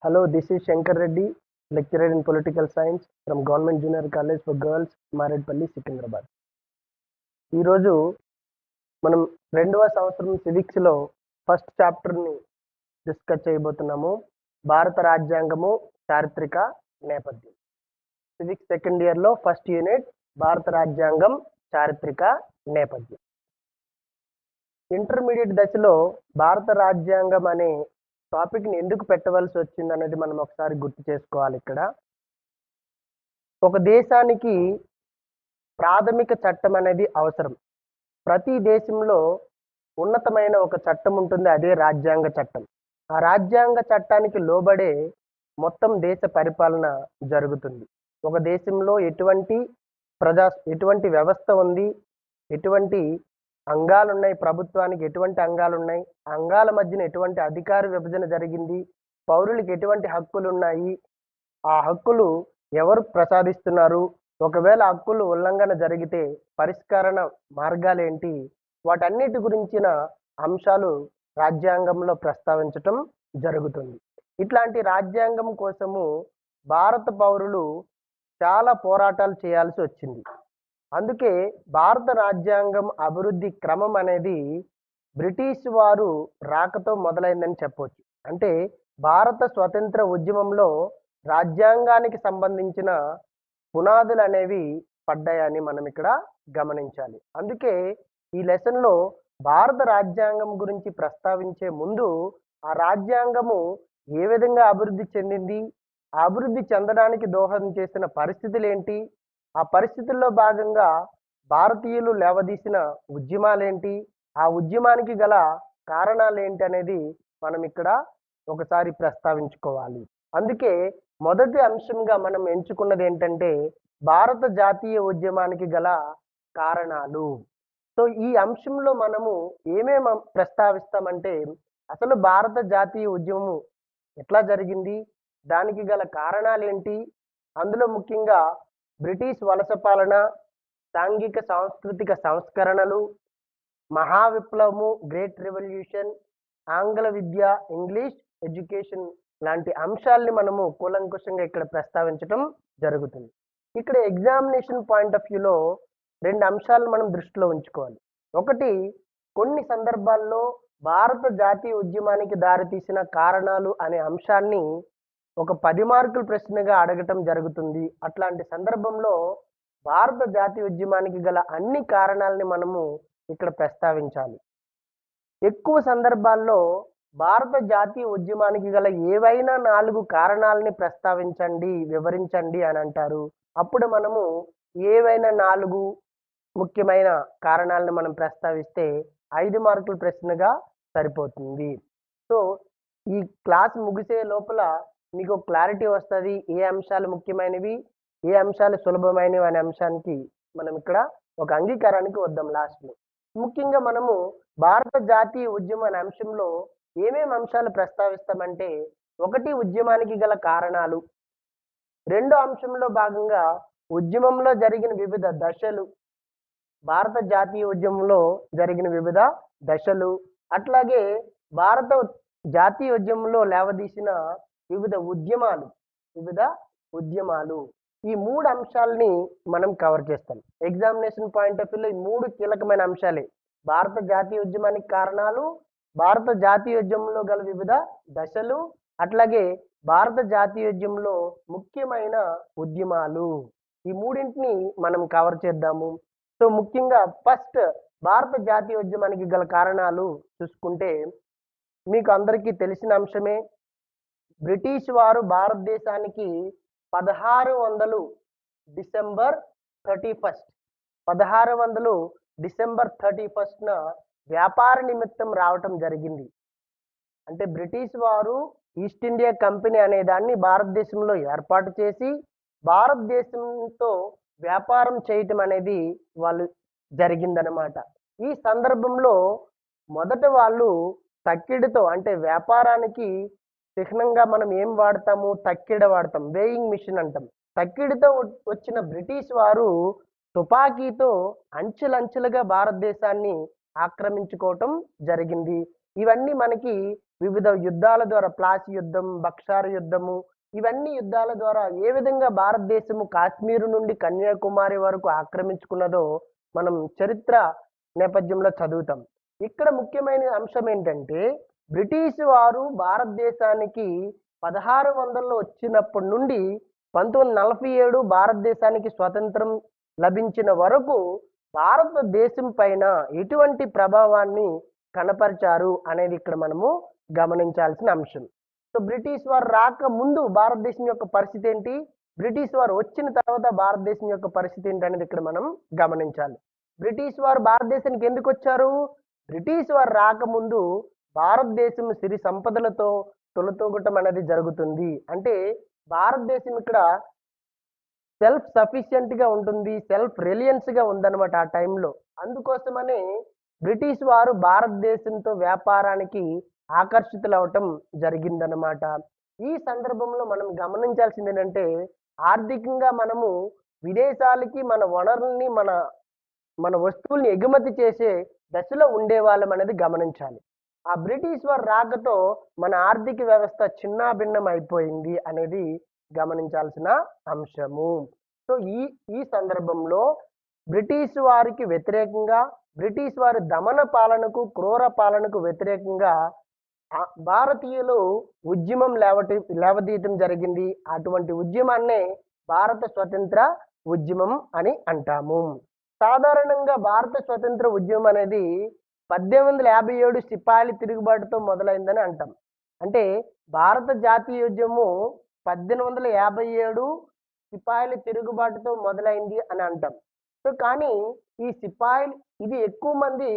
Hello, this is Shankar Reddy, lecturer in political science from Government Junior College for Girls, Maredpalli, Sikandrabad. ఈరోజు మనం 2వ సంవత్సరం సివిక్స్లో first చాప్టర్ని discuss చేయబోతున్నాము. భారత రాజ్యాంగము చారిత్రక నేపథ్యం. సివిక్స్ సెకండ్ ఇయర్లో ఫస్ట్ యూనిట్ భారత రాజ్యాంగం చారిత్రక నేపథ్యం. ఇంటర్మీడియట్ దశలో భారత రాజ్యాంగం అనే టాపిక్ని ఎందుకు పెట్టవలసి వచ్చింది అనేది మనం ఒకసారి గుర్తు చేసుకోవాలి. ఇక్కడ ఒక దేశానికి ప్రాథమిక చట్టం అనేది అవసరం. ప్రతి దేశంలో ఉన్నతమైన ఒక చట్టం ఉంటుంది, అదే రాజ్యాంగ చట్టం. ఆ రాజ్యాంగ చట్టానికి లోబడే మొత్తం దేశ పరిపాలన జరుగుతుంది. ఒక దేశంలో ఎటువంటి వ్యవస్థ ఉంది, ఎటువంటి అంగాలు ఉన్నాయి, ప్రభుత్వానికి ఎటువంటి అంగాలు ఉన్నాయి, అంగాల మధ్యన ఎటువంటి అధికార విభజన జరిగింది, పౌరులకు ఎటువంటి హక్కులు ఉన్నాయి, ఆ హక్కులు ఎవరు ప్రసాదిస్తున్నారు, ఒకవేళ హక్కులు ఉల్లంఘన జరిగితే పరిష్కరణ మార్గాలు ఏంటి, వాటన్నిటి గురించిన అంశాలు రాజ్యాంగంలో ప్రస్తావించటం జరుగుతుంది. ఇట్లాంటి రాజ్యాంగం కోసము భారత పౌరులు చాలా పోరాటాలు చేయాల్సి వచ్చింది. అందుకే భారత రాజ్యాంగం అభివృద్ధి క్రమం అనేది బ్రిటిష్ వారు రాకతో మొదలైందని చెప్పవచ్చు. అంటే భారత స్వతంత్ర ఉద్యమంలో రాజ్యాంగానికి సంబంధించిన పునాదులు అనేవి పడ్డాయని మనం ఇక్కడ గమనించాలి. అందుకే ఈ లెసన్లో భారత రాజ్యాంగం గురించి ప్రస్తావించే ముందు ఆ రాజ్యాంగము ఏ విధంగా అభివృద్ధి చెందింది, ఆ అభివృద్ధి చెందడానికి దోహదం చేసిన పరిస్థితులు ఏంటి, ఆ పరిస్థితుల్లో భాగంగా భారతీయులు లేవదీసిన ఉద్యమాలేంటి, ఆ ఉద్యమానికి గల కారణాలు ఏంటి అనేది మనం ఇక్కడ ఒకసారి ప్రస్తావించుకోవాలి. అందుకే మొదటి అంశంగా మనం ఎంచుకున్నది ఏంటంటే భారత జాతీయ ఉద్యమానికి గల కారణాలు. సో ఈ అంశంలో మనము ఏమేమి ప్రస్తావిస్తామంటే అసలు భారత జాతీయ ఉద్యమం ఎట్లా జరిగింది, దానికి గల కారణాలు ఏంటి, అందులో ముఖ్యంగా బ్రిటిష్ వలస పాలన, సాంఘిక సాంస్కృతిక సంస్కరణలు, మహావిప్లవము, గ్రేట్ రెవల్యూషన్, ఆంగ్ల విద్య, ఇంగ్లీష్ ఎడ్యుకేషన్ లాంటి అంశాలని మనము కూలంకుషంగా ఇక్కడ ప్రస్తావించడం జరుగుతుంది. ఇక్కడ ఎగ్జామినేషన్ పాయింట్ ఆఫ్ వ్యూలో 2 అంశాలను మనం దృష్టిలో ఉంచుకోవాలి. ఒకటి, కొన్ని సందర్భాల్లో భారత జాతీయ ఉద్యమానికి దారితీసిన కారణాలు అనే అంశాన్ని ఒక 10 మార్కుల ప్రశ్నగా అడగటం జరుగుతుంది. అట్లాంటి సందర్భంలో భారత జాతీయ ఉద్యమానికి గల అన్ని కారణాలని మనము ఇక్కడ ప్రస్తావించాలి. ఎక్కువ సందర్భాల్లో భారత జాతీయ ఉద్యమానికి గల ఏవైనా 4 కారణాలని ప్రస్తావించండి, వివరించండి అని అంటారు. అప్పుడు మనము ఏవైనా 4 ముఖ్యమైన కారణాలను మనం ప్రస్తావిస్తే 5 మార్కుల ప్రశ్నగా సరిపోతుంది. సో ఈ క్లాస్ ముగిసే లోపల మీకు క్లారిటీ వస్తుంది, ఏ అంశాలు ముఖ్యమైనవి, ఏ అంశాలు సులభమైనవి అనే అంశానికి మనం ఇక్కడ ఒక అంగీకారానికి వద్దాం. లాస్ట్లో ముఖ్యంగా మనము భారత జాతీయ ఉద్యమం అనే అంశంలో ఏమేమి అంశాలు ప్రస్తావిస్తామంటే, ఒకటి ఉద్యమానికి గల కారణాలు, 2 అంశంలో భాగంగా ఉద్యమంలో జరిగిన వివిధ దశలు, భారత జాతీయ ఉద్యమంలో జరిగిన వివిధ దశలు, అట్లాగే భారత జాతీయ ఉద్యమంలో లేవదీసిన వివిధ ఉద్యమాలు, ఈ 3 అంశాలని మనం కవర్ చేస్తాం. ఎగ్జామినేషన్ పాయింట్ ఆఫ్ వ్యూలో ఈ 3 కీలకమైన అంశాలే: భారత జాతీయ ఉద్యమానికి కారణాలు, భారత జాతీయ ఉద్యమంలో గల వివిధ దశలు, అట్లాగే భారత జాతీయ ఉద్యమంలో ముఖ్యమైన ఉద్యమాలు. ఈ 3ంటిని మనం కవర్ చేద్దాము. సో ముఖ్యంగా ఫస్ట్ భారత జాతీయ ఉద్యమానికి గల కారణాలు చూసుకుంటే మీకు అందరికీ తెలిసిన అంశమే. బ్రిటిష్ వారు భారతదేశానికి 1600 డిసెంబర్ 31న వ్యాపార నిమిత్తం రావటం జరిగింది. అంటే బ్రిటిష్ వారు ఈస్ట్ ఇండియా కంపెనీ అనే దాన్ని భారతదేశంలో ఏర్పాటు చేసి భారతదేశంతో వ్యాపారం చేయటం అనేది వాళ్ళు జరిగిందనమాట. ఈ సందర్భంలో మొదట వాళ్ళు తక్కిడితో, అంటే వ్యాపారానికి చిహ్నంగా మనం ఏం వాడతాము, తక్కిడ వాడతాం, వేయింగ్ మిషన్ అంటాం. తక్కిడితో వచ్చిన బ్రిటిష్ వారు తుపాకీతో అంచెలంచెలుగా భారతదేశాన్ని ఆక్రమించుకోవటం జరిగింది. ఇవన్నీ మనకి వివిధ యుద్ధాల ద్వారా ప్లాసీ యుద్ధం, బక్సార్ యుద్ధము, ఇవన్నీ యుద్ధాల ద్వారా ఏ విధంగా భారతదేశము కాశ్మీరు నుండి కన్యాకుమారి వరకు ఆక్రమించుకున్నదో మనం చరిత్ర నేపథ్యంలో చదువుతాం. ఇక్కడ ముఖ్యమైన అంశం ఏంటంటే బ్రిటిష్ వారు భారతదేశానికి 1600లో వచ్చినప్పటి నుండి 1947 భారతదేశానికి స్వతంత్రం లభించిన వరకు భారతదేశం పైన ఎటువంటి ప్రభావాన్ని కనపరిచారు అనేది ఇక్కడ మనము గమనించాల్సిన అంశం. సో బ్రిటిష్ వారు రాక ముందు భారతదేశం యొక్క పరిస్థితి ఏంటి, బ్రిటిష్ వారు వచ్చిన తర్వాత భారతదేశం యొక్క పరిస్థితి ఏంటి అనేది ఇక్కడ మనం గమనించాలి. బ్రిటిష్ వారు భారతదేశానికి ఎందుకు వచ్చారు? బ్రిటిష్ వారు రాకముందు భారతదేశం సిరి సంపదలతో తొలతూగటం అనేది జరుగుతుంది. అంటే భారతదేశం ఇక్కడ సెల్ఫ్ సఫిషియెంట్ గా ఉంటుంది, సెల్ఫ్ రిలయన్స్ గా ఉందన్నమాట ఆ టైంలో. అందుకోసమనే బ్రిటిష్ వారు భారతదేశంతో వ్యాపారానికి ఆకర్షితులవటం జరిగిందన్నమాట. ఈ సందర్భంలో మనం గమనించాల్సింది ఏంటంటే ఆర్థికంగా మనము విదేశాలకి మన వనరుల్ని మన వస్తువుల్ని ఎగుమతి చేసే దశలో ఉండేవాళ్ళం అనేది గమనించాలి. ఆ బ్రిటిష్ వారు రాకతో మన ఆర్థిక వ్యవస్థ చిన్నాభిన్నం అయిపోయింది అనేది గమనించాల్సిన అంశము. సో ఈ సందర్భంలో బ్రిటిష్ వారికి వ్యతిరేకంగా, బ్రిటిష్ వారి దమన పాలనకు, క్రూర పాలనకు వ్యతిరేకంగా భారతీయులు ఉద్యమం లేవదీయటం జరిగింది. అటువంటి ఉద్యమాన్నే భారత స్వతంత్ర ఉద్యమం అని అంటాము. సాధారణంగా భారత స్వతంత్ర ఉద్యమం అనేది 1857 సిపాయిల తిరుగుబాటుతో మొదలైందని అంటాం. అంటే భారత జాతీయ ఉద్యమం 1857 సిపాయిల తిరుగుబాటుతో మొదలైంది అని అంటాం. సో కానీ ఈ సిపాయిలు ఇది ఎక్కువ మంది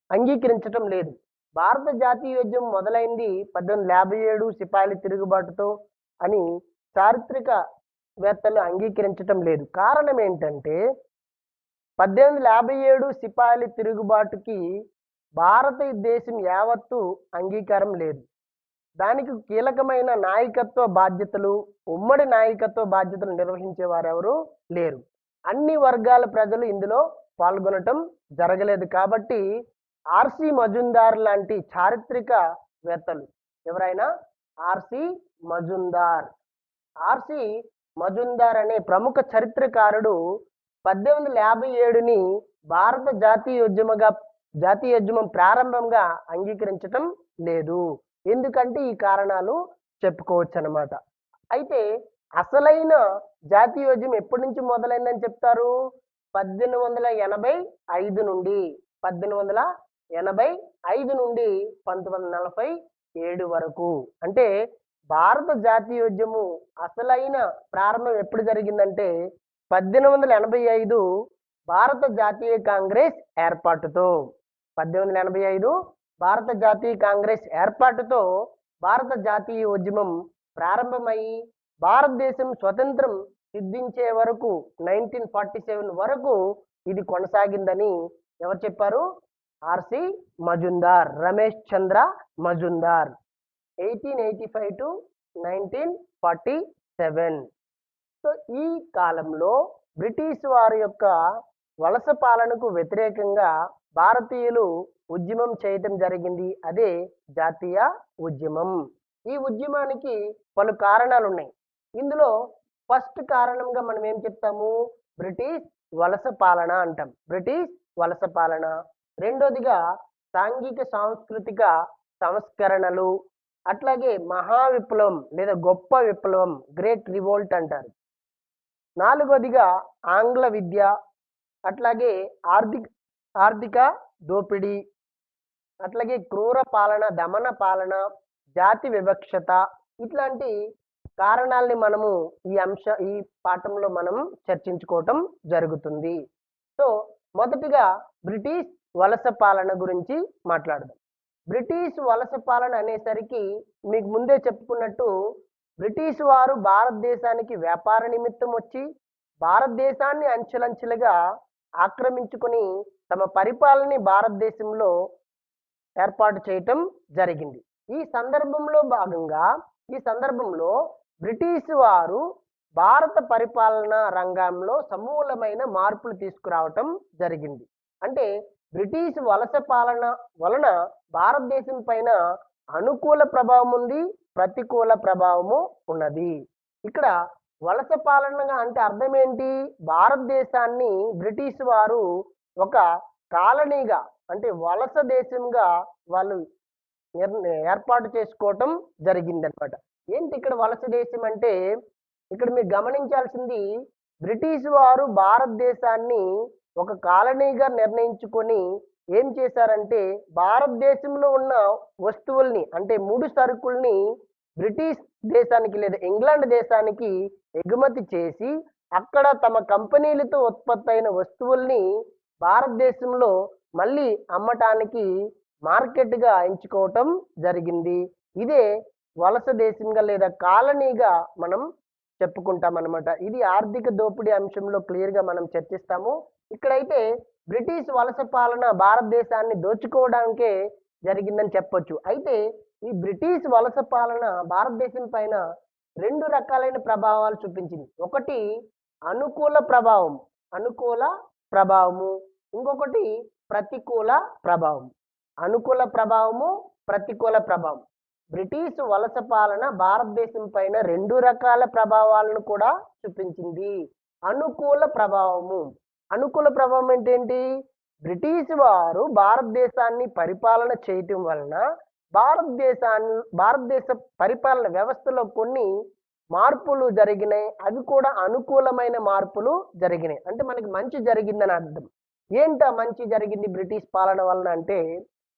అంగీకరించటం లేదు. భారత జాతీయ ఉద్యమం మొదలైంది 1857 సిపాయిల తిరుగుబాటుతో అని చారిత్రక వేత్తలు అంగీకరించటం లేదు. కారణం ఏంటంటే 1857 సిపాయిల తిరుగుబాటుకి భారతదేశం యావత్తు అంగీకారం లేదు. దానికి కీలకమైన నాయకత్వ బాధ్యతలు, ఉమ్మడి నాయకత్వ బాధ్యతలు నిర్వహించే వారెవరు లేరు. అన్ని వర్గాల ప్రజలు ఇందులో పాల్గొనటం జరగలేదు. కాబట్టి ఆర్సి మజుందార్ లాంటి చారిత్రక వేత్తలు ఎవరైనా ఆర్సి మజుందార్ అనే ప్రముఖ చరిత్రకారుడు 1857ని భారత జాతీయ ఉద్యమం ప్రారంభంగా అంగీకరించటం లేదు. ఎందుకంటే ఈ కారణాలు చెప్పుకోవచ్చు అన్నమాట. అయితే అసలైన జాతీయోద్యమం ఎప్పటి నుంచి మొదలైందని చెప్తారు? 1885 నుండి 1947 వరకు. అంటే భారత జాతీయోద్యమం అసలైన ప్రారంభం ఎప్పుడు జరిగిందంటే 1885 భారత జాతీయ కాంగ్రెస్ ఏర్పాటుతో. 1885 భారత జాతీయ కాంగ్రెస్ ఏర్పాటుతో భారత జాతీయ ఉద్యమం ప్రారంభమై భారతదేశం స్వతంత్రం సిద్ధించే వరకు 1947 వరకు ఇది కొనసాగిందని ఎవరు చెప్పారు? RC Majumdar, Ramesh Chandra Majumdar. 1885 to 1947. So ఈ కాలంలో బ్రిటిష్ వారి యొక్క వలస పాలనకు వ్యతిరేకంగా భారతీయులు ఉద్యమం చేయటం జరిగింది. అదే జాతీయ ఉద్యమం. ఈ ఉద్యమానికి పలు కారణాలు ఉన్నాయి. ఇందులో ఫస్ట్ కారణంగా మనం ఏం చెప్తాము? బ్రిటిష్ వలస పాలన అంటాం. బ్రిటిష్ వలస పాలన. రెండోదిగా సాంఘిక సాంస్కృతిక సంస్కరణలు, అట్లాగే మహా విప్లవం లేదా గొప్ప విప్లవం, గ్రేట్ రివోల్ట్ అంటారు. నాలుగోదిగా ఆంగ్ల విద్య, అట్లాగే ఆర్థిక దోపిడీ, అట్లాగే క్రూర పాలన, దమన పాలన, జాతి వివక్షత, ఇట్లాంటి కారణాలని మనము ఈ పాఠంలో మనం చర్చించుకోవటం జరుగుతుంది. సో మొదటిగా బ్రిటిష్ వలస పాలన గురించి మాట్లాడదాం. బ్రిటిష్ వలస పాలన అనేసరికి మీకు ముందే చెప్పుకున్నట్టు బ్రిటిష్ వారు భారతదేశానికి వ్యాపార నిమిత్తం వచ్చి భారతదేశాన్ని అంచెలంచెలుగా ఆక్రమించుకొని తమ పరిపాలనని భారతదేశంలో ఏర్పాటు చేయటం జరిగింది. ఈ సందర్భంలో బ్రిటిష్ వారు భారత పరిపాలనా రంగంలో సమూలమైన మార్పులు తీసుకురావటం జరిగింది. అంటే బ్రిటిష్ వలస పాలన వలన భారతదేశం పైన అనుకూల ప్రభావం ఉంది, ప్రతికూల ప్రభావము ఉన్నది. ఇక్కడ వలస పాలనగా అంటే అర్థం ఏంటి? భారతదేశాన్ని బ్రిటిష్ వారు ఒక కాలనీగా అంటే వలస దేశంగా వాళ్ళు ఏర్పాటు చేసుకోవటం జరిగిందనమాట. ఏంటి ఇక్కడ వలస దేశం అంటే? ఇక్కడ మీరు గమనించాల్సింది, బ్రిటిష్ వారు భారతదేశాన్ని ఒక కాలనీగా నిర్ణయించుకొని ఏం చేశారంటే భారతదేశంలో ఉన్న వస్తువుల్ని అంటే ముడి సరుకుల్ని బ్రిటిష్ దేశానికి లేదా ఇంగ్లాండ్ దేశానికి ఎగుమతి చేసి అక్కడ తమ కంపెనీలతో ఉత్పత్తి అయిన వస్తువుల్ని భారతదేశంలో మళ్ళీ అమ్మటానికి మార్కెట్గా ఎంచుకోవటం జరిగింది. ఇదే వలస దేశంగా లేదా కాలనీగా మనం చెప్పుకుంటాం అనమాట. ఇది ఆర్థిక దోపిడీ అంశంలో క్లియర్గా మనం చర్చిస్తాము. ఇక్కడైతే బ్రిటిష్ వలస పాలన భారతదేశాన్ని దోచుకోవడానికే జరిగిందని చెప్పొచ్చు. అయితే ఈ బ్రిటిష్ వలస పాలన భారతదేశం పైన రెండు రకాలైన ప్రభావాలు చూపించింది. ఒకటి అనుకూల ప్రభావం, అనుకూల ప్రభావము, ఇంకొకటి ప్రతికూల ప్రభావం. అనుకూల ప్రభావము, ప్రతికూల ప్రభావం. బ్రిటిష్ వలస పాలన భారతదేశం పైన రెండు రకాల ప్రభావాలను కూడా చూపించింది. అనుకూల ప్రభావము, అనుకూల ప్రభావం ఏంటేంటి? బ్రిటిష్ వారు భారతదేశాన్ని పరిపాలన చేయటం వలన భారతదేశ పరిపాలన వ్యవస్థలో కొన్ని మార్పులు జరిగినాయి. అవి కూడా అనుకూలమైన మార్పులు జరిగినాయి. అంటే మనకి మంచి జరిగిందని అర్థం. ఏంటా మంచి జరిగింది బ్రిటిష్ పాలన వలన అంటే,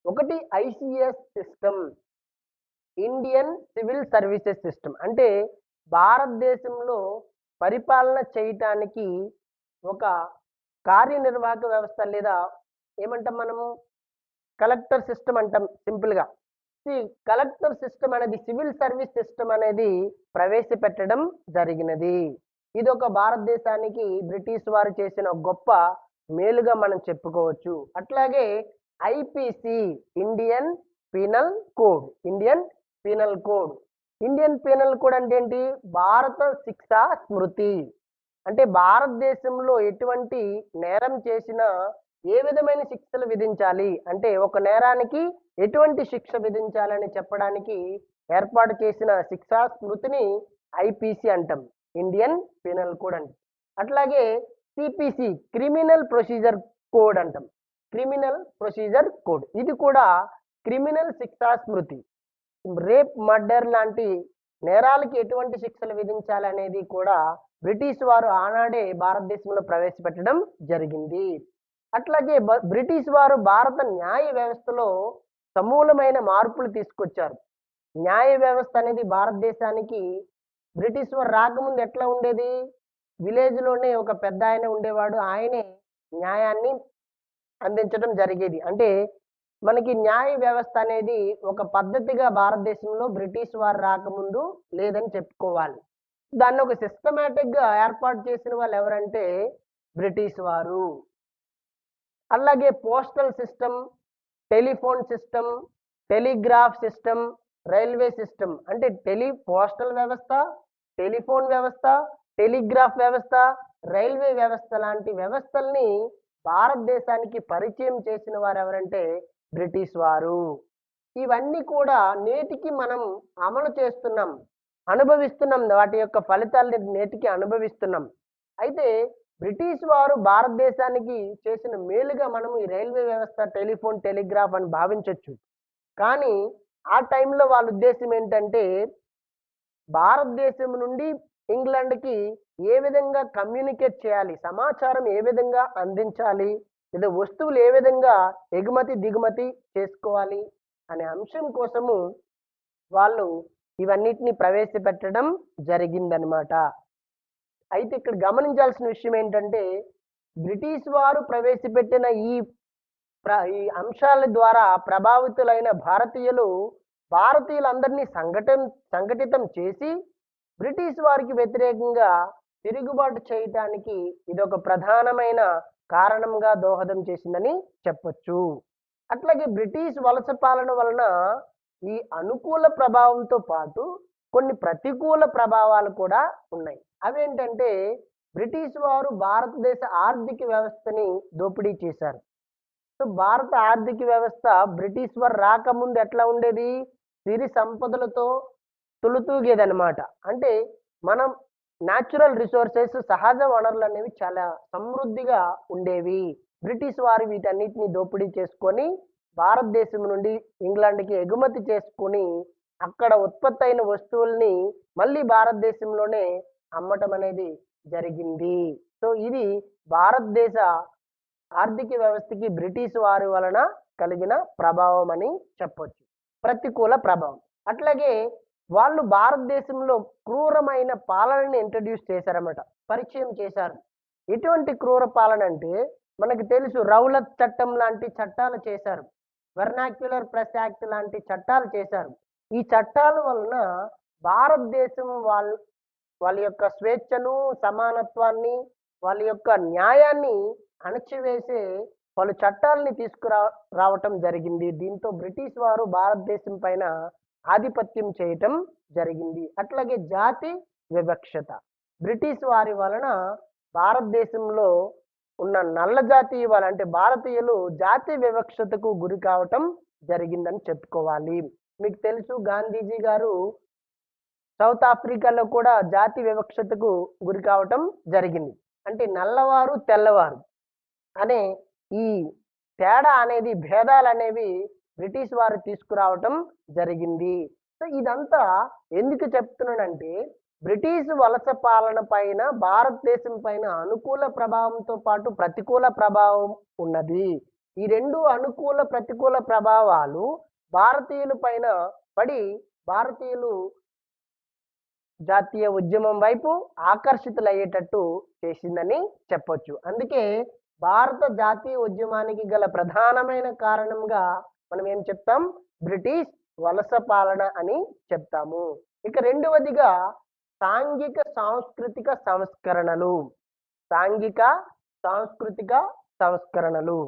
ఒకటి ICS system, Indian civil services system. అంటే భారతదేశంలో పరిపాలన చేయటానికి ఒక కార్యనిర్వాహక వ్యవస్థ లేదా ఏమంటాం మనము కలెక్టర్ సిస్టమ్ అంటాం సింపుల్గా. ఈ కలెక్టర్ సిస్టమ్ అనేది సివిల్ సర్వీస్ సిస్టమ్ అనేది ప్రవేశపెట్టడం జరిగినది. ఇది ఒక భారతదేశానికి బ్రిటిష్ వారు చేసిన గొప్ప మేలుగా మనం చెప్పుకోవచ్చు. అట్లాగే IPC, Indian penal code, Indian penal code. Indian penal code అంటే ఏంటి? భారత శిక్షా స్మృతి. అంటే భారతదేశంలో ఎటువంటి నేరం చేసినా ఏ విధమైన శిక్షలు విధించాలి అంటే ఒక నేరానికి ఎటువంటి శిక్ష విధించాలని చెప్పడానికి ఏర్పాటు చేసిన శిక్షా స్మృతిని ఐపీసీ అంటాం, ఇండియన్ పీనల్ కోడ్ అంటాం. అట్లాగే సిపిసి, క్రిమినల్ ప్రొసీజర్ కోడ్ అంటాం, క్రిమినల్ ప్రొసీజర్ కోడ్. ఇది కూడా క్రిమినల్ శిక్షా స్మృతి. రేప్, మర్డర్ లాంటి నేరాలకి ఎటువంటి శిక్షలు విధించాలనేది కూడా బ్రిటిష్ వారు ఆనాడే భారతదేశంలో ప్రవేశపెట్టడం జరిగింది. అట్లాగే బ్రిటిష్ వారు భారత న్యాయ వ్యవస్థలో సమూలమైన మార్పులు తీసుకొచ్చారు. న్యాయ వ్యవస్థ అనేది భారతదేశానికి బ్రిటిష్ వారు రాకముందు ఎట్లా ఉండేది? విలేజ్లోనే ఒక పెద్ద ఆయన ఉండేవాడు, ఆయనే న్యాయాన్ని అందించడం జరిగేది. అంటే మనకి న్యాయ వ్యవస్థ అనేది ఒక పద్ధతిగా భారతదేశంలో బ్రిటిష్ వారు రాకముందు లేదని చెప్పుకోవాలి. దాన్ని ఒక సిస్టమేటిక్గా ఏర్పాటు చేసిన వాళ్ళు ఎవరంటే బ్రిటిష్ వారు. అలాగే postal system, telephone system, telegraph system, railway system. అంటే పోస్టల్ వ్యవస్థ, టెలిఫోన్ వ్యవస్థ, టెలిగ్రాఫ్ వ్యవస్థ, రైల్వే వ్యవస్థ లాంటి వ్యవస్థల్ని భారతదేశానికి పరిచయం చేసిన వారు ఎవరంటే బ్రిటిష్ వారు. ఇవన్నీ కూడా నేటికి మనం అమలు చేస్తున్నాం, అనుభవిస్తున్నాం. వాటి యొక్క ఫలితాలని నేటికి అనుభవిస్తున్నాం. అయితే బ్రిటిష్ వారు భారతదేశానికి చేసిన మేలుగా మనం ఈ రైల్వే వ్యవస్థ, టెలిఫోన్, టెలిగ్రాఫ్ అని భావించవచ్చు. కానీ ఆ టైంలో వాళ్ళ ఉద్దేశం ఏంటంటే భారతదేశం నుండి ఇంగ్లాండ్కి ఏ విధంగా కమ్యూనికేట్ చేయాలి, సమాచారం ఏ విధంగా అందించాలి, లేదా వస్తువులు ఏ విధంగా ఎగుమతి దిగుమతి చేసుకోవాలి అనే అంశం కోసము వాళ్ళు ఇవన్నిటిని ప్రవేశపెట్టడం జరిగిందనమాట. అయితే ఇక్కడ గమనించాల్సిన విషయం ఏంటంటే బ్రిటిష్ వారు ప్రవేశపెట్టిన ఈ అంశాల ద్వారా ప్రభావితులైన భారతీయులందరినీ సంఘటితం చేసి బ్రిటిష్ వారికి వ్యతిరేకంగా తిరుగుబాటు చేయటానికి ఇదొక ప్రధానమైన కారణంగా దోహదం చేసిందని చెప్పొచ్చు. అట్లాగే బ్రిటిష్ వలస పాలన వలన ఈ అనుకూల ప్రభావంతో పాటు కొన్ని ప్రతికూల ప్రభావాలు కూడా ఉన్నాయి. అవేంటంటే బ్రిటిష్ వారు భారతదేశ ఆర్థిక వ్యవస్థని దోపిడీ చేశారు. సో భారత ఆర్థిక వ్యవస్థ బ్రిటిష్ వారు రాకముందు ఎట్లా ఉండేది? సిరి సంపదలతో తులుతూగేదనమాట. అంటే మనం న్యాచురల్ రిసోర్సెస్, సహజ వనరులు అనేవి చాలా సమృద్ధిగా ఉండేవి. బ్రిటిష్ వారు వీటన్నిటిని దోపిడీ చేసుకొని భారతదేశం నుండి ఇంగ్లాండ్‌కి ఎగుమతి చేసుకొని, అక్కడ ఉత్పత్తి అయిన వస్తువుల్ని మళ్ళీ భారతదేశంలోనే అమ్మటం అనేది జరిగింది. సో ఇది భారతదేశ ఆర్థిక వ్యవస్థకి బ్రిటిష్ వారి వలన కలిగిన ప్రభావం అని చెప్పొచ్చు. ప్రతికూల ప్రభావం. అట్లాగే వాళ్ళు భారతదేశంలో క్రూరమైన పాలనని ఇంట్రడ్యూస్ చేశారన్నమాట. పరిచయం చేశారు. ఎటువంటి క్రూర పాలన అంటే మనకు తెలుసు, రౌలత్ చట్టం లాంటి చట్టాలు చేశారు. వెర్నాక్యులర్ ప్రెస్ యాక్ట్ లాంటి చట్టాలు చేశారు. ఈ చట్టాల వలన భారతదేశం వాళ్ళ యొక్క స్వేచ్ఛను, సమానత్వాన్ని, వాళ్ళ యొక్క న్యాయాన్ని అణచివేసే పలు చట్టాలని రావటం జరిగింది. దీంతో బ్రిటిష్ వారు భారతదేశం పైన ఆధిపత్యం చేయటం జరిగింది. అట్లాగే జాతి వివక్షత. బ్రిటిష్ వారి వలన భారతదేశంలో ఉన్న నల్ల జాతీయ వాళ్ళు అంటే భారతీయులు జాతి వివక్షతకు గురి కావటం జరిగిందని చెప్పుకోవాలి. మీకు తెలుసు, గాంధీజీ గారు సౌత్ ఆఫ్రికాలో కూడా జాతి వివక్షతకు గురి కావటం జరిగింది. అంటే నల్లవారు, తెల్లవారు అనే ఈ తేడా అనేది, భేదాలు అనేవి బ్రిటిష్ వారు తీసుకురావటం జరిగింది. సో ఇదంతా ఎందుకు చెప్తున్నానంటే, బ్రిటిష్ వలస పాలన పైన భారతదేశం పైన అనుకూల ప్రభావంతో పాటు ప్రతికూల ప్రభావం ఉన్నది. ఈ రెండు అనుకూల ప్రతికూల ప్రభావాలు భారతీయుల పైన పడి భారతీయులు జాతీయ ఉద్యమం వైపు ఆకర్షితులయ్యేటట్టు చేసిందని చెప్పొచ్చు. అందుకే భారత జాతీయ ఉద్యమానికి గల ప్రధానమైన కారణంగా మనం ఏం చెప్తాం? బ్రిటిష్ వలస పాలన అని చెప్తాము. ఇక రెండవదిగా సాంఘిక సాంస్కృతిక సంస్కరణలు. సాంఘిక సాంస్కృతిక సంస్కరణలు.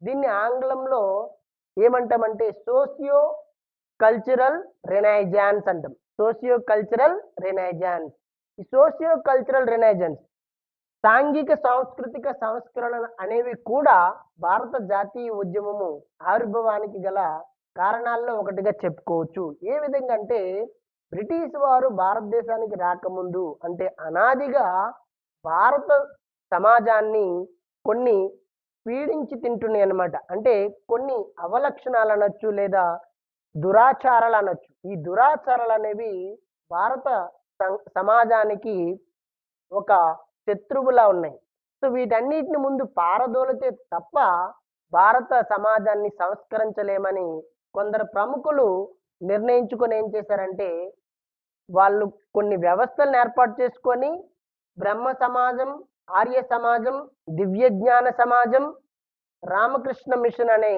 దీన్ని ఆంగ్లంలో ఏమంటామంటే సోషియో కల్చరల్ రెనైజాన్స్ అంటాం. Socio cultural renaissance. ఈ సోషియో కల్చరల్ రెనైజాన్స్, సాంఘిక సాంస్కృతిక సంస్కరణ అనేవి కూడా భారత జాతీయ ఉద్యమము ఆవిర్భావానికి గల కారణాల్లో ఒకటిగా చెప్పుకోవచ్చు. ఏ విధంగా అంటే, బ్రిటిష్ వారు భారతదేశానికి రాకముందు అంటే అనాదిగా భారత సమాజాన్ని కొన్ని పీడించి తింటున్నాయి అన్నమాట. అంటే కొన్ని అవలక్షణాలు అనొచ్చు, లేదా దురాచారాలు అనొచ్చు. ఈ దురాచారాలు అనేవి భారత సమాజానికి ఒక శత్రువులా ఉన్నాయి. సో వీటన్నిటిని ముందు పారదోలితే తప్ప భారత సమాజాన్ని సంస్కరించలేమని కొందరు ప్రముఖులు నిర్ణయించుకొని ఏం చేశారంటే, వాళ్ళు కొన్ని వ్యవస్థలను ఏర్పాటు చేసుకొని బ్రహ్మ సమాజం, ఆర్య సమాజం, దివ్య జ్ఞాన సమాజం, రామకృష్ణ మిషన్ అనే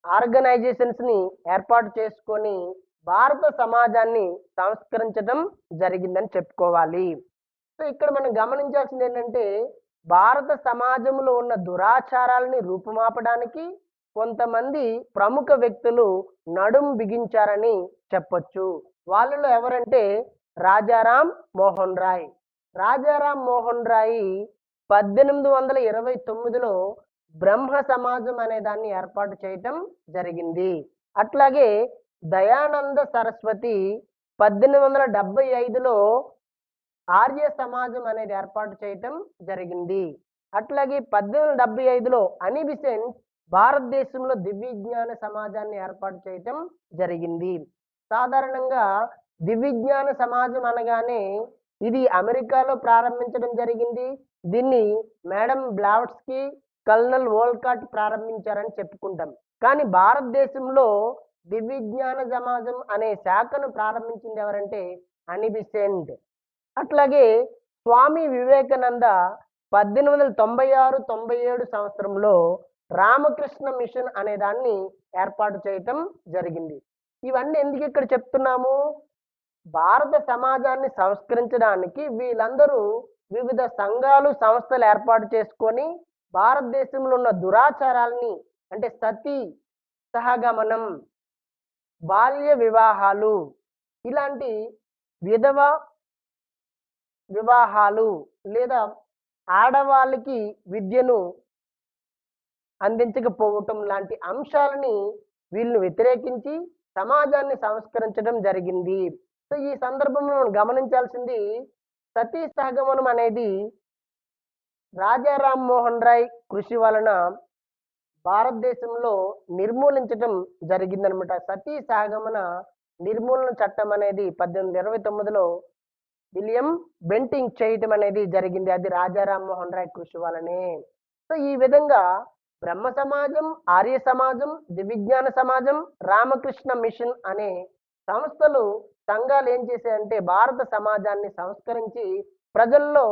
ఆర్గనైజేషన్స్ ని ఏర్పాటు చేసుకొని భారత సమాజాన్ని సంస్కరించడం జరిగిందని చెప్పుకోవాలి. సో ఇక్కడ మనం గమనించాల్సింది ఏంటంటే, భారత సమాజంలో ఉన్న దురాచారాలని రూపుమాపడానికి కొంతమంది ప్రముఖ వ్యక్తులు నడుం బిగించారని చెప్పొచ్చు. వాళ్ళలో ఎవరంటే రాజారాం మోహన్ రాయ్. రాజారాం మోహన్ రాయ్ 1829లో బ్రహ్మ సమాజం అనే దాన్ని ఏర్పాటు చేయటం జరిగింది. అట్లాగే దయానంద సరస్వతి 1875లో ఆర్య సమాజం అనేది ఏర్పాటు చేయటం జరిగింది. అట్లాగే 1875లో అని బెసెంట్ భారతదేశంలో దివ్యజ్ఞాన సమాజాన్ని ఏర్పాటు చేయటం జరిగింది. సాధారణంగా దివ్యజ్ఞాన సమాజం అనగానే ఇది అమెరికాలో ప్రారంభించడం జరిగింది. దీన్ని మేడం బ్లావట్స్కీ, కల్నల్ వోల్కాట్ ప్రారంభించారని చెప్పుకుంటాం. కానీ భారతదేశంలో దివ్యజ్ఞాన సమాజం అనే శాఖను ప్రారంభించింది ఎవరంటే అని బెసెంట్. అట్లాగే స్వామి వివేకానంద 1896-97 సంవత్సరంలో రామకృష్ణ మిషన్ అనే దాన్ని ఏర్పాటు చేయటం జరిగింది. ఇవన్నీ ఎందుకు ఇక్కడ చెప్తున్నాము? భారత సమాజాన్ని సంస్కరించడానికి వీళ్ళందరూ వివిధ సంఘాలు, సంస్థలు ఏర్పాటు చేసుకొని భారతదేశంలో ఉన్న దురాచారాలని అంటే సతీ సహగమనం, బాల్య వివాహాలు, ఇలాంటి విధవ వివాహాలు, లేదా ఆడవాళ్ళకి విద్యను అందించకపోవటం లాంటి అంశాలని వీళ్ళు వ్యతిరేకించి సమాజాన్ని సంస్కరించడం జరిగింది. సో ఈ సందర్భంలో మనం గమనించాల్సింది సతీ సహగమనం అనేది రాజా రామ్మోహన్ రాయ్ కృషి వలన భారతదేశంలో నిర్మూలించడం జరిగిందనమాట. సతీ సహగమన నిర్మూలన చట్టం అనేది 1829లో విలియం బెంటింగ్ చేయటం అనేది జరిగింది. అది రాజా రామ్మోహన్ రాయ్ కృషి వలనే. సో ఈ విధంగా బ్రహ్మ సమాజం, ఆర్య సమాజం, దివ్యజ్ఞాన సమాజం, రామకృష్ణ మిషన్ అనే సంస్థలు, సంఘాలు ఏం చేశాయంటే భారత సమాజాన్ని సంస్కరించి ప్రజల్లో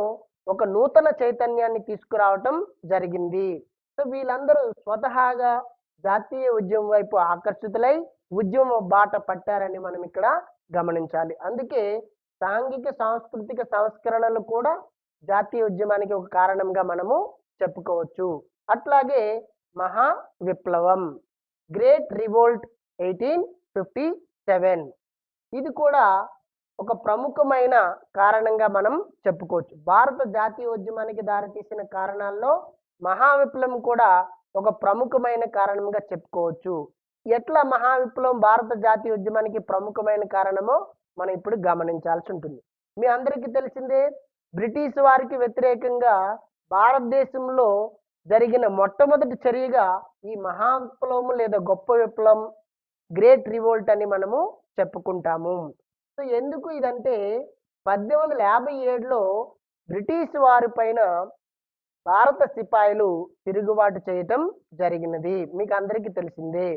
ఒక నూతన చైతన్యాన్ని తీసుకురావటం జరిగింది. సో వీళ్ళందరూ స్వతహాగా జాతీయ ఉద్యమం వైపు ఆకర్షితులై ఉద్యమ బాట పట్టారని మనం ఇక్కడ గమనించాలి. అందుకే సాంఘిక సాంస్కృతిక సంస్కరణలు కూడా జాతీయ ఉద్యమానికి ఒక కారణంగా మనము చెప్పుకోవచ్చు. అట్లాగే మహా విప్లవం, గ్రేట్ రివోల్ట్ 1857, ఇది కూడా ఒక ప్రముఖమైన కారణంగా మనం చెప్పుకోవచ్చు. భారత జాతీయ ఉద్యమానికి దారితీసిన కారణాల్లో మహా విప్లవం కూడా ఒక ప్రముఖమైన కారణంగా చెప్పుకోవచ్చు. ఎట్లా మహా విప్లవం భారత జాతీయ ఉద్యమానికి ప్రముఖమైన కారణమో మనం ఇప్పుడు గమనించాల్సి ఉంటుంది. మీ అందరికీ తెలిసిందే, బ్రిటిష్ వారికి వ్యతిరేకంగా భారతదేశంలో జరిగిన మొట్టమొదటి చర్యగా ఈ మహా విప్లవం లేదా గొప్ప విప్లవం, గ్రేట్ రివోల్ట్ అని మనము చెప్పుకుంటాము. సో ఎందుకు ఇదంటే 1857లో బ్రిటిష్ వారి పైన భారత సిపాయిలు తిరుగుబాటు చేయటం జరిగినది, మీకు అందరికీ తెలిసిందే.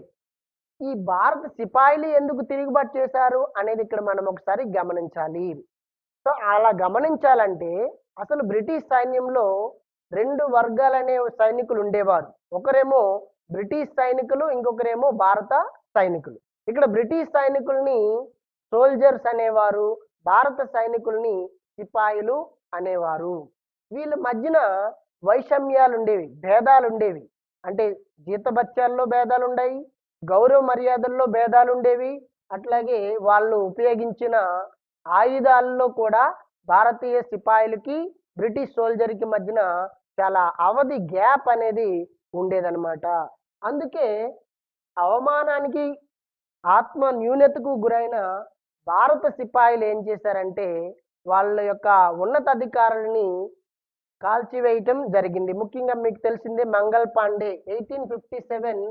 ఈ భారత సిపాయిలు ఎందుకు తిరుగుబాటు చేశారు అనేది ఇక్కడ మనం ఒకసారి గమనించాలి. సో అలా గమనించాలంటే అసలు బ్రిటిష్ సైన్యంలో 2 వర్గాలనే సైనికులు ఉండేవారు. ఒకరేమో బ్రిటిష్ సైనికులు, ఇంకొకరేమో భారత సైనికులు. ఇక్కడ బ్రిటిష్ సైనికుల్ని సోల్జర్స్ అనేవారు, భారత సైనికుల్ని సిపాయిలు అనేవారు. వీళ్ళ మధ్యన వైషమ్యాలు ఉండేవి, భేదాలు ఉండేవి. అంటే జీతభత్యాల్లో భేదాలు ఉన్నాయి, గౌరవ మర్యాదల్లో భేదాలు ఉండేవి. అట్లాగే వాళ్ళు ఉపయోగించిన ఆయుధాల్లో కూడా భారతీయ సిపాయిలకి బ్రిటిష్ సోల్జర్కి మధ్యన చాలా అవధి గ్యాప్ అనేది ఉండేదన్నమాట. అందుకే అవమానానికి, ఆత్మ న్యూనతకు గురైన భారత సిపాయిలు ఏం చేశారంటే వాళ్ళ యొక్క ఉన్నతాధికారులని కాల్చివేయటం జరిగింది. ముఖ్యంగా మీకు తెలిసిందే మంగల్ పాండే 1857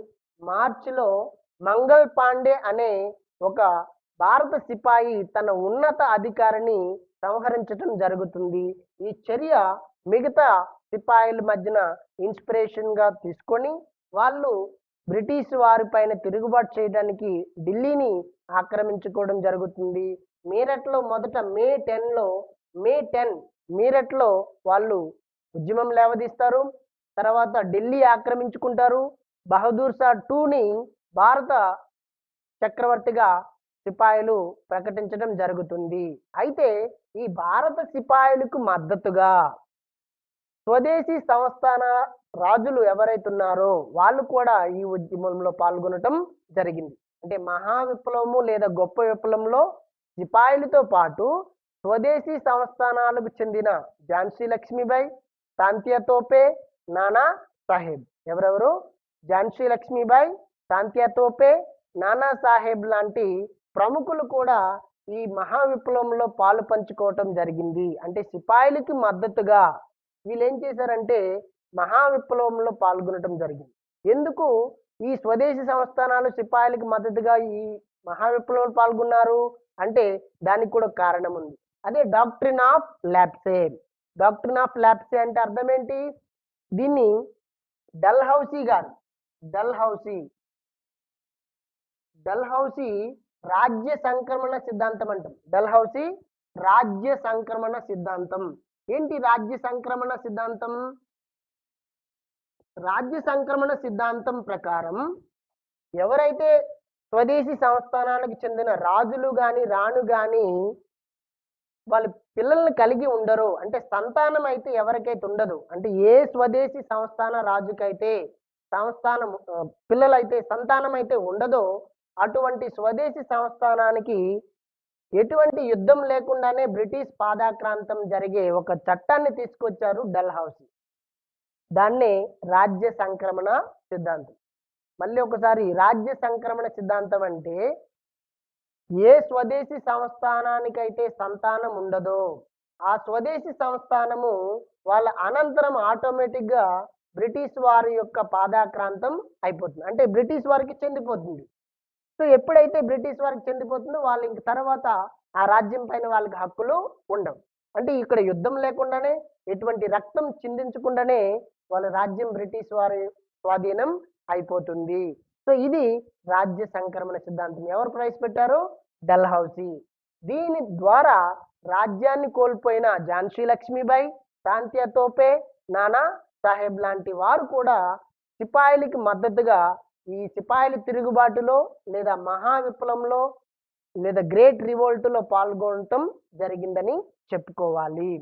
మార్చిలో మంగల్ పాండే అనే ఒక భారత సిపాయి తన ఉన్నత అధికారిని సంహరించడం జరుగుతుంది. ఈ చర్య మిగతా సిపాయిల మధ్యన ఇన్స్పిరేషన్గా తీసుకొని వాళ్ళు బ్రిటిష్ వారి పైన తిరుగుబాటు చేయడానికి ఢిల్లీని ఆక్రమించుకోవడం జరుగుతుంది. మీరట్లో మొదట మే 10 మీరట్లో వాళ్ళు ఉద్యమం లేవదీస్తారు. తర్వాత ఢిల్లీ ఆక్రమించుకుంటారు. బహదూర్ షా 2ని భారత చక్రవర్తిగా సిపాయిలు ప్రకటించడం జరుగుతుంది. అయితే ఈ భారత సిపాయిలకు మద్దతుగా స్వదేశీ సంస్థాన రాజులు ఎవరైతే ఉన్నారో వాళ్ళు కూడా ఈ ఉద్యమంలో పాల్గొనటం జరిగింది. అంటే మహా విప్లవము లేదా గొప్ప విప్లవంలో సిపాయిలతో పాటు స్వదేశీ సంస్థానాలకు చెందిన ఝాన్సీ లక్ష్మీబాయి, తాంతియా తోపే, నానా సాహెబ్, ఎవరెవరు? ఝాన్సీ లక్ష్మీబాయి, తాంతియా తోపే, నానా సాహెబ్ లాంటి ప్రముఖులు కూడా ఈ మహా విప్లవంలో పాలు పంచుకోవటం జరిగింది. అంటే సిపాయిలకి మద్దతుగా వీళ్ళు ఏం చేశారంటే మహా విప్లవంలో పాల్గొనటం జరిగింది. ఎందుకు ఈ స్వదేశీ సంస్థానాలు సిపాయిలకి మద్దతుగా ఈ మహా విప్లవంలో పాల్గొన్నారు అంటే దానికి కూడా కారణం ఉంది. అదే డాక్ట్రిన్ ఆఫ్ ల్యాప్సే. డాక్ట్రిన్ ఆఫ్ ల్యాప్సే అంటే అర్థం ఏంటి? దీన్ని డల్హౌసీ గారు, డల్హౌసీ రాజ్య సంక్రమణ సిద్ధాంతం అంటాం. డల్హౌసీ రాజ్య సంక్రమణ సిద్ధాంతం. ఏంటి రాజ్య సంక్రమణ సిద్ధాంతం? రాజ్య సంక్రమణ సిద్ధాంతం ప్రకారం ఎవరైతే స్వదేశీ సంస్థానాలకు చెందిన రాజులు కానీ రాణు కానీ వాళ్ళ పిల్లల్ని కలిగి ఉండరు, అంటే సంతానం అయితే ఎవరికైతే ఉండదు, అంటే ఏ స్వదేశీ సంస్థాన రాజుకైతే సంస్థానం పిల్లలైతే సంతానం అయితే ఉండదో అటువంటి స్వదేశీ సంస్థానానికి ఎటువంటి యుద్ధం లేకుండానే బ్రిటిష్ పాదాక్రాంతం జరిగే ఒక చట్టాన్ని తీసుకొచ్చారు డల్హౌసీ. దాన్నే రాజ్య సంక్రమణ సిద్ధాంతం. మళ్ళీ ఒకసారి, రాజ్య సంక్రమణ సిద్ధాంతం అంటే ఏ స్వదేశీ సంస్థానానికైతే సంతానం ఉండదో ఆ స్వదేశీ సంస్థానము వాళ్ళ అనంతరం ఆటోమేటిక్గా బ్రిటిష్ వారి యొక్క పాదాక్రాంతం అయిపోతుంది, అంటే బ్రిటిష్ వారికి చెందిపోతుంది. సో ఎప్పుడైతే బ్రిటిష్ వారికి చెందిపోతుందో వాళ్ళు ఇంక తర్వాత ఆ రాజ్యం పైన వాళ్ళకి హక్కులు ఉండవు. అంటే ఇక్కడ యుద్ధం లేకుండానే, ఎటువంటి రక్తం చిందించకుండానే వాళ్ళ రాజ్యం బ్రిటిష్ వారి స్వాధీనం అయిపోతుంది. సో ఇది రాజ్య సంక్రమణ సిద్ధాంతం. ఎవరు ప్రవేశపెట్టారు? డల్హౌసీ. దీని ద్వారా రాజ్యాన్ని కోల్పోయిన ఝాన్సీ లక్ష్మీబాయి, తాంత్యా తోపే, నానా సాహెబ్ లాంటి వారు కూడా సిపాయిలకి మద్దతుగా ఈ సిపాయిల తిరుగుబాటులో లేదా మహా విప్లవంలో లేదా గ్రేట్ రివోల్ట్లో పాల్గొనటం జరిగిందని చెప్పుకోవాలి.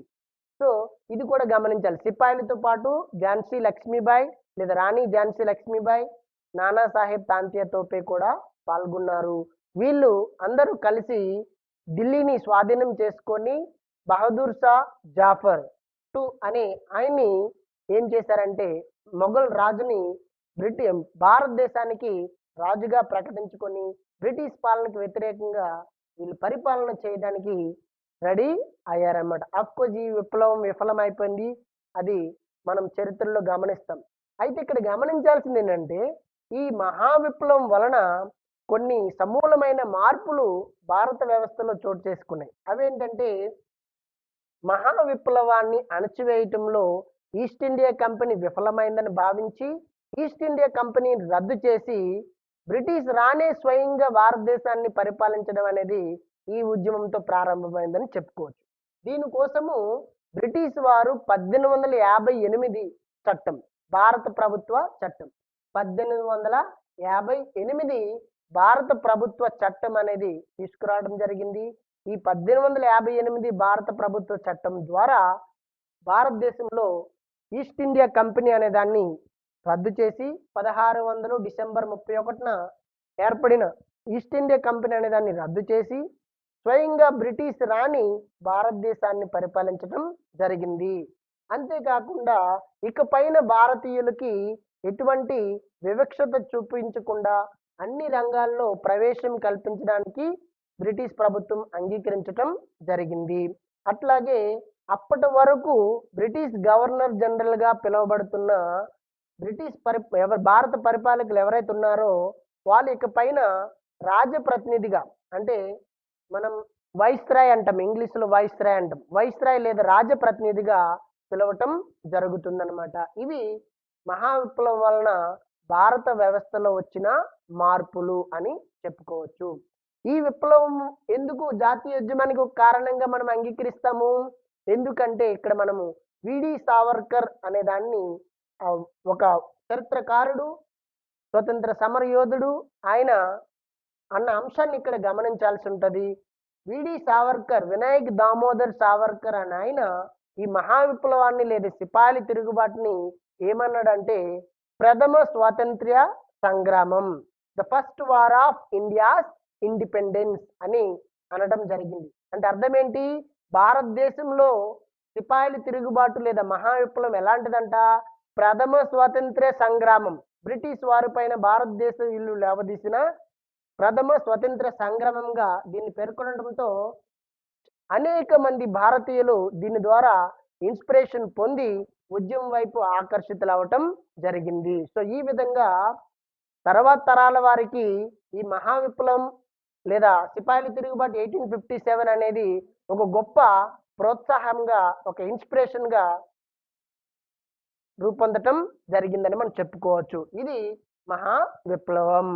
సో ఇది కూడా గమనించాలి. సిపాయిలతో పాటు ఝాన్సీ లక్ష్మీబాయి లేదా రాణి ఝాన్సీ లక్ష్మీబాయి, నానా సాహెబ్, తాంత్యా తోపే కూడా పాల్గొన్నారు. వీళ్ళు అందరూ కలిసి ఢిల్లీని స్వాధీనం చేసుకొని బహదూర్ షా జాఫర్ II అనే ఆయన్ని ఏం చేశారంటే మొఘల్ రాజుని భారతదేశానికి రాజుగా ప్రకటించుకొని బ్రిటిష్ పాలనకు వ్యతిరేకంగా వీళ్ళు పరిపాలన చేయడానికి రెడీ అయ్యారన్నమాట. అఫ్కోర్స్ ఈ విప్లవం విఫలమైపోయింది, అది మనం చరిత్రలో గమనిస్తాం. అయితే ఇక్కడ గమనించాల్సింది ఏంటంటే ఈ మహా విప్లవం వలన కొన్ని సమూలమైన మార్పులు భారత వ్యవస్థలో చోటు చేసుకున్నాయి. అవేంటంటే మహా విప్లవాన్ని అణచివేయటంలో ఈస్ట్ ఇండియా కంపెనీ విఫలమైందని భావించి ఈస్ట్ ఇండియా కంపెనీని రద్దు చేసి బ్రిటిష్ రాణే స్వయంగా భారతదేశాన్ని పరిపాలించడం అనేది ఈ ఉద్యమంతో ప్రారంభమైందని చెప్పుకోవచ్చు. దీనికోసము బ్రిటిష్ వారు 1858 చట్టం, భారత ప్రభుత్వ చట్టం 1858 భారత ప్రభుత్వ చట్టం అనేది తీసుకురావడం జరిగింది. ఈ 1858 భారత ప్రభుత్వ చట్టం ద్వారా భారతదేశంలో ఈస్ట్ ఇండియా కంపెనీ అనే దాన్ని రద్దు చేసి 1600 డిసెంబర్ 31న ఏర్పడిన ఈస్ట్ ఇండియా కంపెనీ అనే దాన్ని రద్దు చేసి స్వయంగా బ్రిటిష్ రాణి భారతదేశాన్ని పరిపాలించడం జరిగింది. అంతేకాకుండా ఇకపైన భారతీయులకి ఎటువంటి వివక్షత చూపించకుండా అన్ని రంగాల్లో ప్రవేశం కల్పించడానికి బ్రిటిష్ ప్రభుత్వం అంగీకరించటం జరిగింది. అట్లాగే అప్పటి వరకు బ్రిటిష్ గవర్నర్ జనరల్గా పిలువబడుతున్న భారత పరిపాలకులు ఎవరైతే ఉన్నారో వాళ్ళు ఇకపైన రాజప్రతినిధిగా, అంటే మనం వైస్రాయ్ అంటాం, ఇంగ్లీష్లో వైస్రాయ్ అంటాం, వైస్రాయ్ లేదా రాజప్రతినిధిగా పిలవటం జరుగుతుందన్నమాట. ఇవి మహా విప్లవం వలన భారత వ్యవస్థలో వచ్చిన మార్పులు అని చెప్పుకోవచ్చు. ఈ విప్లవం ఎందుకు జాతీయ ఉద్యమానికి ఒక కారణంగా మనం అంగీకరిస్తాము? ఎందుకంటే ఇక్కడ మనము విడి సావర్కర్ అనే దాన్ని ఒక చరిత్రకారుడు, స్వతంత్ర సమరయోధుడు ఆయన అన్న అంశాన్ని ఇక్కడ గమనించాల్సి ఉంటుంది. విడి సావర్కర్, వినాయక్ దామోదర్ సావర్కర్ అని ఆయన ఈ మహా విప్లవాన్ని లేదా సిపాయిల తిరుగుబాటుని ఏమన్నాడంటే ప్రథమ స్వాతంత్ర్య సంగ్రామం, the first war of India's independence అని అనడం జరిగింది. అంటే అర్థం ఏంటి? భారతదేశంలో సిపాయిల తిరుగుబాటు లేదా మహా విప్లవం ఎలాంటిదంట? ప్రథమ స్వాతంత్ర్య సంగ్రామం, బ్రిటిష్ వారిపైన భారతదేశ ఇల్లు లేవదీసిన ప్రథమ స్వతంత్ర సంగ్రామంగా దీన్ని పేర్కొనడంతో అనేక మంది భారతీయులు దీని ద్వారా ఇన్స్పిరేషన్ పొంది ఉద్యమం వైపు ఆకర్షితులు అవటం జరిగింది. సో ఈ విధంగా తర్వాత తరాల వారికి ఈ మహా విప్లవం లేదా సిపాయిల తిరుగుబాటు 1857 అనేది ఒక గొప్ప ప్రోత్సాహంగా, ఒక ఇన్స్పిరేషన్గా రూపొందటం జరిగిందని మనం చెప్పుకోవచ్చు. ఇది మహా విప్లవం.